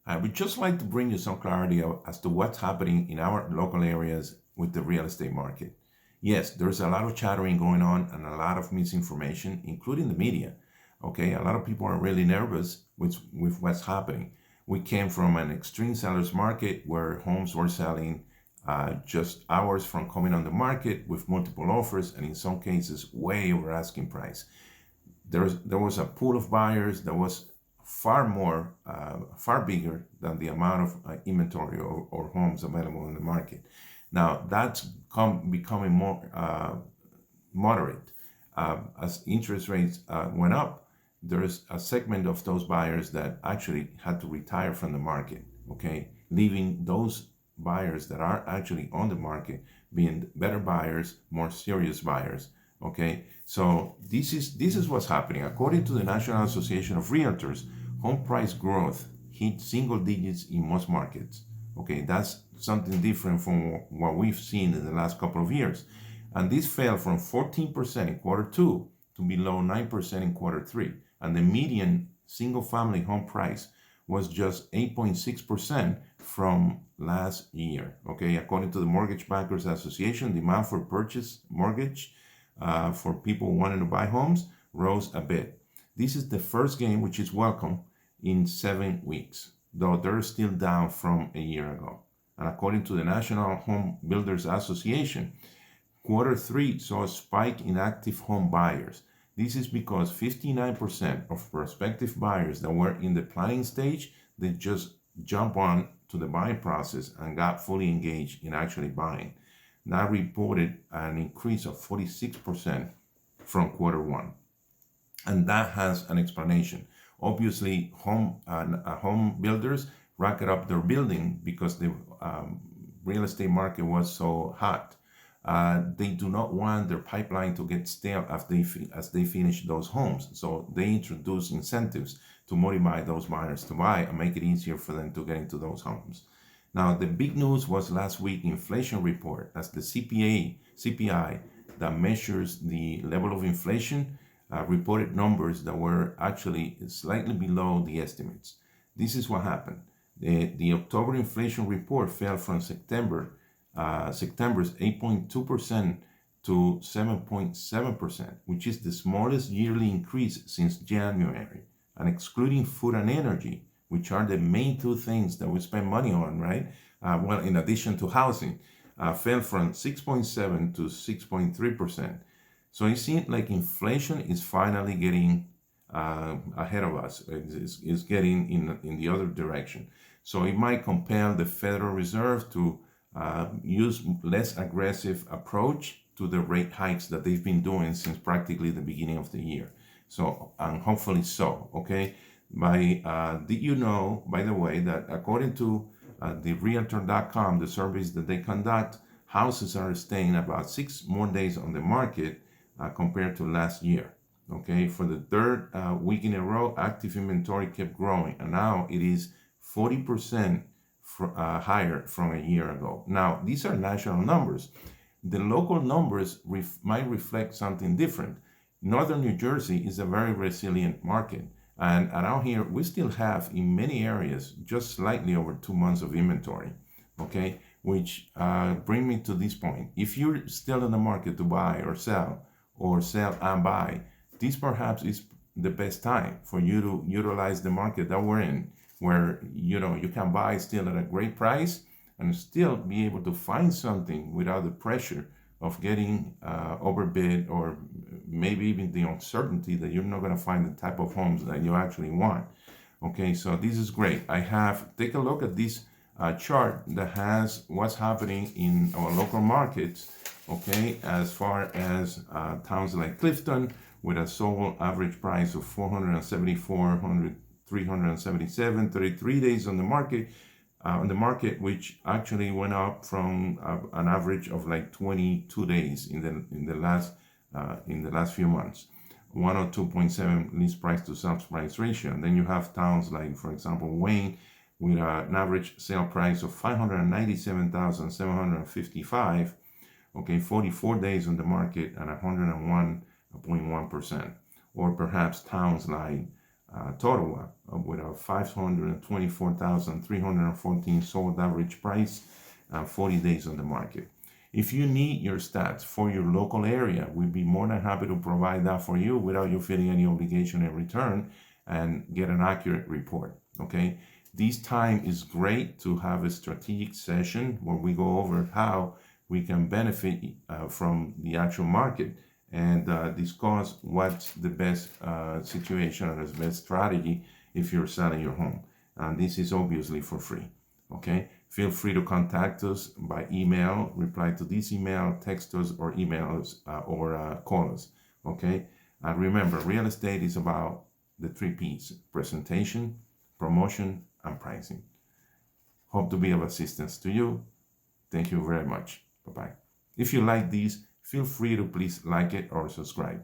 I would just like to bring you some clarity as to what's happening in our local areas with the real estate market. Yes, there's a lot of chattering going on and a lot of misinformation, including the media. Okay, a lot of people are really nervous with what's happening. We came from an extreme seller's market where homes were selling just hours from coming on the market with multiple offers and in some cases way over asking price. There was a pool of buyers that was far bigger than the amount of inventory or homes available in the market. Now that's becoming more moderate. As interest rates went up, there's a segment of those buyers that actually had to retire from the market, okay, leaving those buyers that are actually on the market being better buyers, more serious buyers. Okay, so this is what's happening. According to the National Association of Realtors, home price growth hit single digits in most markets. Okay, that's something different from what we've seen in the last couple of years. And this fell from 14% in quarter two to below 9% in quarter three. And the median single family home price was just 8.6% from last year. Okay, according to the Mortgage Bankers Association, demand for purchase mortgage for people wanting to buy homes rose a bit. This is the first gain, which is welcome, in 7 weeks, though they're still down from a year ago. And according to the National Home Builders Association, quarter three saw a spike in active home buyers. This is because 59% of prospective buyers that were in the planning stage, they just jump on to the buying process and got fully engaged in actually buying. That reported an increase of 46% from quarter one. And that has an explanation. Obviously, home builders racked up their building because the real estate market was so hot. They do not want their pipeline to get stale as they finish those homes. So they introduce incentives to motivate those buyers to buy and make it easier for them to get into those homes. Now, the big news was last week inflation report. That's the CPI that measures the level of inflation, reported numbers that were actually slightly below the estimates. This is what happened. The October inflation report fell from September's 8.2% to 7.7%, which is the smallest yearly increase since January. And excluding food and energy, which are the main two things that we spend money on, right? Well, in addition to housing, fell from 6.7 to 6.3%. So it seems like inflation is finally getting ahead of us. It's getting in the other direction. So it might compel the Federal Reserve to use less aggressive approach to the rate hikes that they've been doing since practically the beginning of the year. So, and hopefully so, okay? Did you know, by the way, that according to the Realtor.com, the surveys that they conduct, houses are staying about 6 more days on the market compared to last year. Okay, for the third week in a row, active inventory kept growing, and now it is 40% higher from a year ago. Now, these are national numbers. The local numbers might reflect something different. Northern New Jersey is a very resilient market. And around here, we still have, in many areas, just slightly over 2 months of inventory, okay? Which bring me to this point. If you're still in the market to buy or sell and buy, this perhaps is the best time for you to utilize the market that we're in, where you can buy still at a great price and still be able to find something without the pressure of getting overbid, or maybe even the uncertainty that you're not going to find the type of homes that you actually want. Okay, so this is great. Take a look at this chart that has what's happening in our local markets, okay, as far as towns like Clifton, with a sold average price of $474, 377, 33 days on the market, which actually went up from an average of like 22 days in the last few months. 102.7 list price to sales price ratio. And then you have towns like, for example, Wayne, with an average sale price of $597,755. Okay, 44 days on the market and 101.1%. Or perhaps towns like total one with a 524,314 sold average price and 40 days on the market. If you need your stats for your local area, we'd be more than happy to provide that for you without you feeling any obligation in return and get an accurate report, okay? This time is great to have a strategic session where we go over how we can benefit from the actual market and discuss what's the best situation or the best strategy if you're selling your home. And this is obviously for free, okay? Feel free to contact us by email, reply to this email, text us, or email us, or call us, okay? And remember, real estate is about the 3 P's: presentation, promotion, and pricing. Hope to be of assistance to you. Thank you very much. Bye-bye. If you like these, feel free to please like it or subscribe.